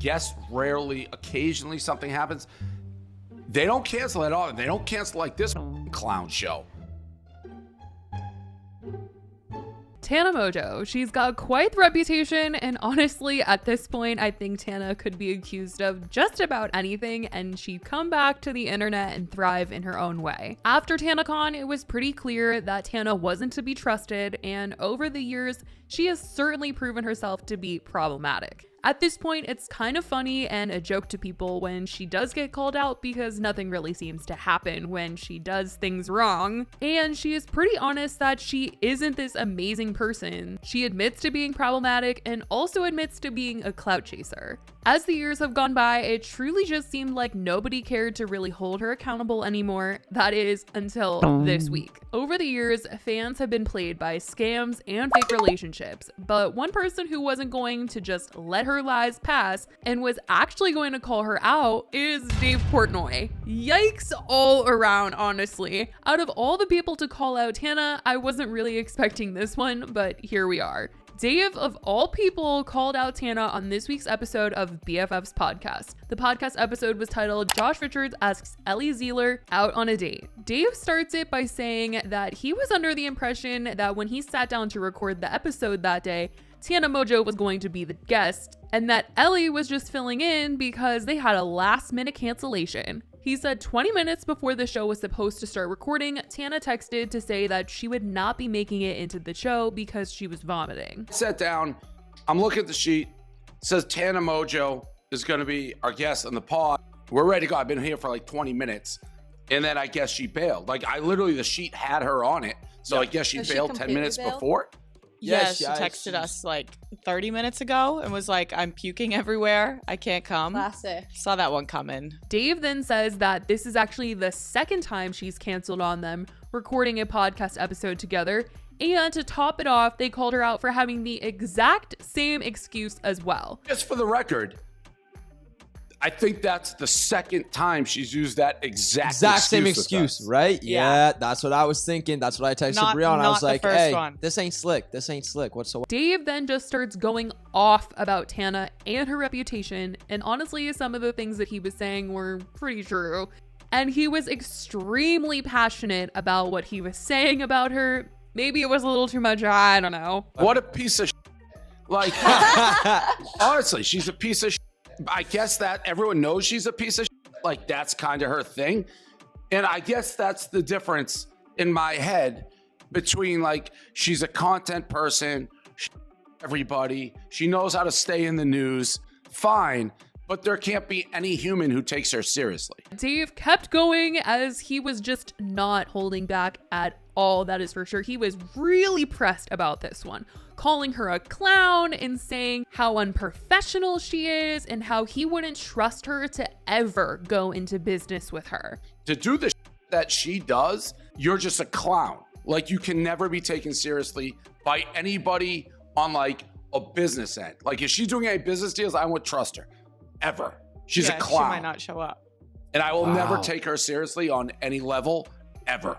guess rarely, occasionally something happens. They don't cancel at all. They don't cancel like this clown show. Tana Mongeau, she's got quite the reputation, and honestly, at this point, I think Tana could be accused of just about anything, and she'd come back to the internet and thrive in her own way. After TanaCon, it was pretty clear that Tana wasn't to be trusted, and over the years, she has certainly proven herself to be problematic. At this point, it's kind of funny and a joke to people when she does get called out because nothing really seems to happen when she does things wrong. And she is pretty honest that she isn't this amazing person. She admits to being problematic and also admits to being a clout chaser. As the years have gone by, it truly just seemed like nobody cared to really hold her accountable anymore. That is, until this week. Over the years, fans have been played by scams and fake relationships, but one person who wasn't going to just let her lies pass and was actually going to call her out is Dave Portnoy. Yikes all around, honestly. Out of all the people to call out Tana, I wasn't really expecting this one, but here we are. Dave, of all people, called out Tana on this week's episode of BFF's podcast. The podcast episode was titled Josh Richards Asks Ellie Zealer Out on a Date. Dave starts it by saying that he was under the impression that when he sat down to record the episode that day, Tana Mongeau was going to be the guest, and that Ellie was just filling in because they had a last-minute cancellation. He said 20 minutes before the show was supposed to start recording, Tana texted to say that she would not be making it into the show because she was vomiting. Sat down, I'm looking at the sheet, it says Tana Mongeau is going to be our guest on the pod. We're ready to go. I've been here for like 20 minutes. And then I guess she bailed. Like the sheet had her on it. So I guess she bailed 10 minutes before. Yes, she texted us like 30 minutes ago and was like, I'm puking everywhere. I can't come. Classic. Saw that one coming. Dave then says that this is actually the second time she's canceled on them, recording a podcast episode together. And to top it off, they called her out for having the exact same excuse as well. Just for the record, I think that's the second time she's used that exact same excuse, right? Yeah, that's what I was thinking. That's what I texted Brianna. I was like, hey, this ain't slick. This ain't slick whatsoever. Dave then just starts going off about Tana and her reputation. And honestly, some of the things that he was saying were pretty true. And he was extremely passionate about what he was saying about her. Maybe it was a little too much. I don't know. What a piece of shit. Like, honestly, she's a piece of shit. I guess that everyone knows she's a piece of shit. Like, that's kind of her thing. And I guess that's the difference in my head between, like, she's a content person, everybody, she knows how to stay in the news, fine, but there can't be any human who takes her seriously. Dave kept going as he was just not holding back at all, that is for sure. He was really pressed about this one, calling her a clown and saying how unprofessional she is and how he wouldn't trust her to ever go into business with her. To do the that she does, you're just a clown. Like, you can never be taken seriously by anybody on like a business end. Like, if she's doing any business deals, I won't trust her ever. She's a clown. She might not show up. And I will never take her seriously on any level ever.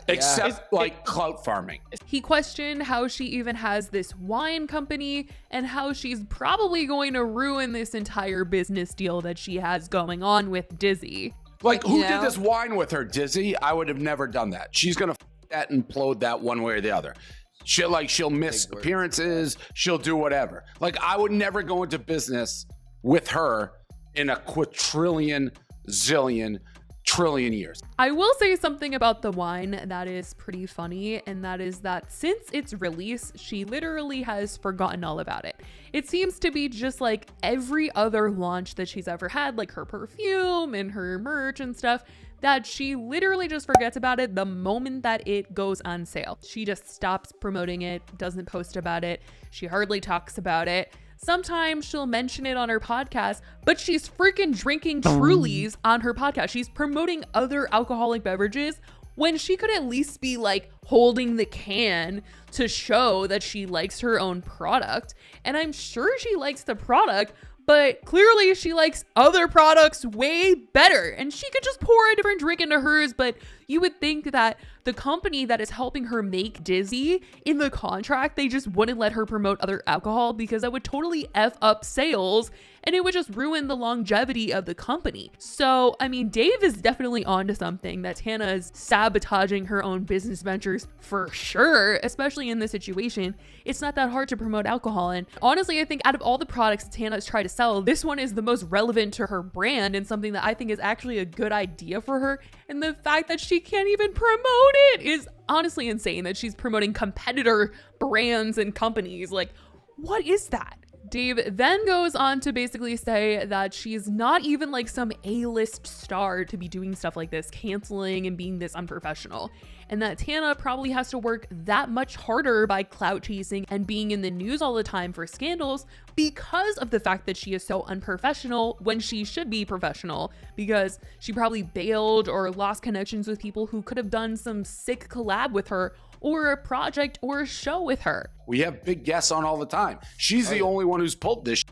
Except like clout farming. He questioned how she even has this wine company and how she's probably going to ruin this entire business deal that she has going on with Dizzy. Like, who did this wine with her? Dizzy? I would have never done that. She's going to that and implode that one way or the other. She'll miss appearances. She'll do whatever. Like, I would never go into business with her in a quadrillion, zillion, trillion years. I will say something about the wine that is pretty funny, and that is that since its release, she literally has forgotten all about it. It seems to be just like every other launch that she's ever had, like her perfume and her merch and stuff, that she literally just forgets about it the moment that it goes on sale. She just stops promoting it, doesn't post about it. She hardly talks about it. Sometimes she'll mention it on her podcast, but she's freaking drinking Trulies on her podcast. She's promoting other alcoholic beverages when she could at least be like holding the can to show that she likes her own product. And I'm sure she likes the product, but clearly she likes other products way better. And she could just pour a different drink into hers, but You would think that the company that is helping her make Dizzy, in the contract, they just wouldn't let her promote other alcohol because that would totally F up sales and it would just ruin the longevity of the company. So, I mean, Dave is definitely onto something, that Tana is sabotaging her own business ventures for sure, especially in this situation. It's not that hard to promote alcohol. And honestly, I think out of all the products Tana has tried to sell, this one is the most relevant to her brand and something that I think is actually a good idea for her. And the fact that she can't even promote it is honestly insane, that she's promoting competitor brands and companies. Like, what is that? Dave then goes on to basically say that she's not even like some A-list star to be doing stuff like this, canceling and being this unprofessional, and that Tana probably has to work that much harder by clout chasing and being in the news all the time for scandals because of the fact that she is so unprofessional when she should be professional, because she probably bailed or lost connections with people who could have done some sick collab with her or a project or a show with her. We have big guests on all the time. She's the only one who's pulled this.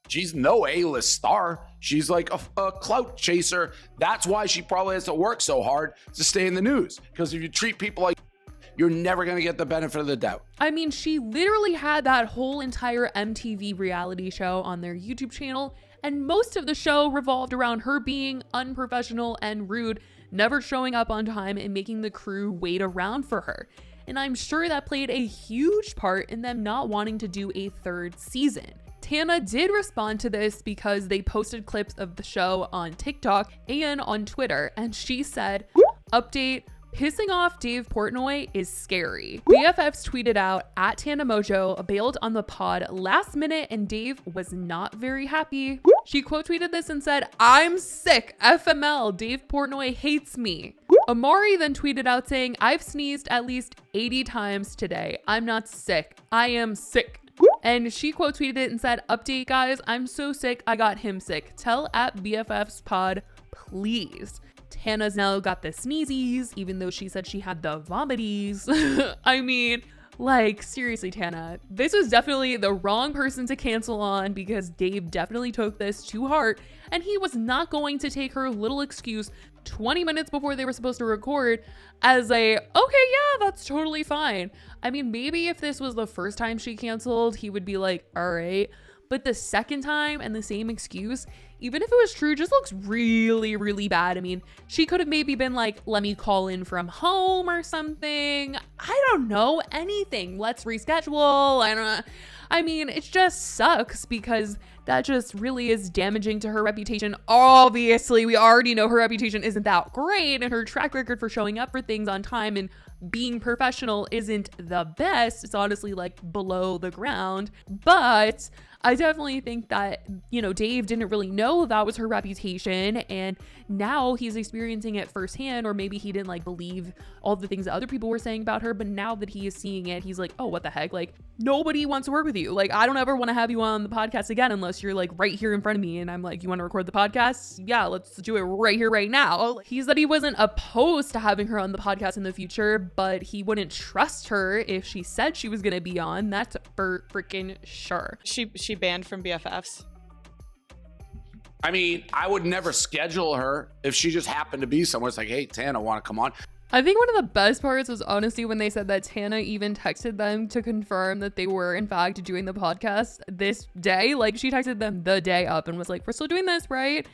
She's no A-list star. She's like a clout chaser. That's why she probably has to work so hard to stay in the news. Because if you treat people like, you're never going to get the benefit of the doubt. I mean, she literally had that whole entire MTV reality show on their YouTube channel, and most of the show revolved around her being unprofessional and rude, never showing up on time and making the crew wait around for her. And I'm sure that played a huge part in them not wanting to do a third season. Tana did respond to this because they posted clips of the show on TikTok and on Twitter, and she said, update, pissing off Dave Portnoy is scary. BFFs tweeted out, at Tana Mongeau bailed on the pod last minute and Dave was not very happy. She quote tweeted this and said, I'm sick, FML, Dave Portnoy hates me. Amari then tweeted out saying, I've sneezed at least 80 times today. I'm not sick. I am sick. And she quote tweeted it and said, update guys, I'm so sick, I got him sick. Tell at BFFs pod, please. Tana's now got the sneezies, even though she said she had the vomities. I mean, like, seriously, Tana, this was definitely the wrong person to cancel on because Dave definitely took this to heart and he was not going to take her little excuse 20 minutes before they were supposed to record as a, okay, yeah, that's totally fine. I mean, maybe if this was the first time she canceled, he would be like, all right. But the second time and the same excuse, even if it was true, just looks really, really bad. I mean, she could have maybe been like, let me call in from home or something. I don't know, anything. Let's reschedule. I don't know. I mean, it just sucks because that just really is damaging to her reputation. Obviously, we already know her reputation isn't that great and her track record for showing up for things on time and being professional isn't the best. It's honestly like below the ground. But I definitely think that, you know, Dave didn't really know that was her reputation and now he's experiencing it firsthand, or maybe he didn't like believe all the things that other people were saying about her, but now that he is seeing it, he's like, oh, what the heck? Like, nobody wants to work with you. Like, I don't ever want to have you on the podcast again unless you're like right here in front of me and I'm like, you want to record the podcast? Yeah, let's do it right here, right now. He said he wasn't opposed to having her on the podcast in the future, but he wouldn't trust her if she said she was going to be on. That's for freaking sure. She banned from BFFs. I mean, I would never schedule her if she just happened to be somewhere. It's like, hey, Tana, want to come on? I think one of the best parts was honestly when they said that Tana even texted them to confirm that they were in fact doing the podcast this day. Like, she texted them the day up and was like, we're still doing this, right?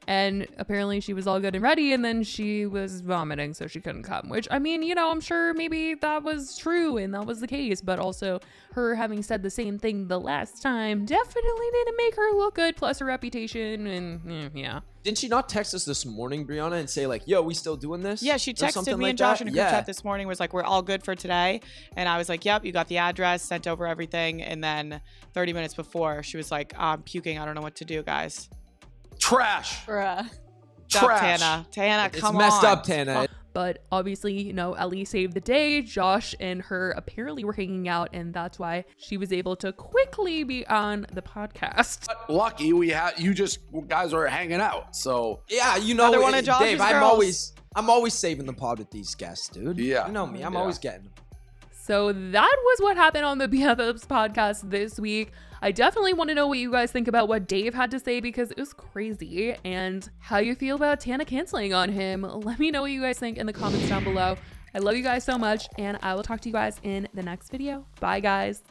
And apparently she was all good and ready, and then she was vomiting, so she couldn't come, which, I mean, you know, I'm sure maybe that was true and that was the case, but also her having said the same thing the last time definitely didn't make her look good, plus her reputation, and yeah. Didn't she not text us this morning, Brianna, and say like, yo, we still doing this? Yeah, she texted me and Josh in a group chat this morning, was like, we're all good for today. And I was like, yep, you got the address, sent over everything. And then 30 minutes before, she was like, I'm puking, I don't know what to do, guys. Trash. Bruh. Trash. Tana, come on. It's messed up, Tana. But obviously, you know, Ellie saved the day. Josh and her apparently were hanging out, and that's why she was able to quickly be on the podcast. But lucky we had you guys were hanging out. So yeah, you know, one of Josh's Dave, girls. I'm always saving the pod with these guests, dude. Yeah. You know me, I'm always getting them. So that was what happened on the BFFs podcast this week. I definitely want to know what you guys think about what Dave had to say because it was crazy, and how you feel about Tana canceling on him. Let me know what you guys think in the comments down below. I love you guys so much, and I will talk to you guys in the next video. Bye, guys.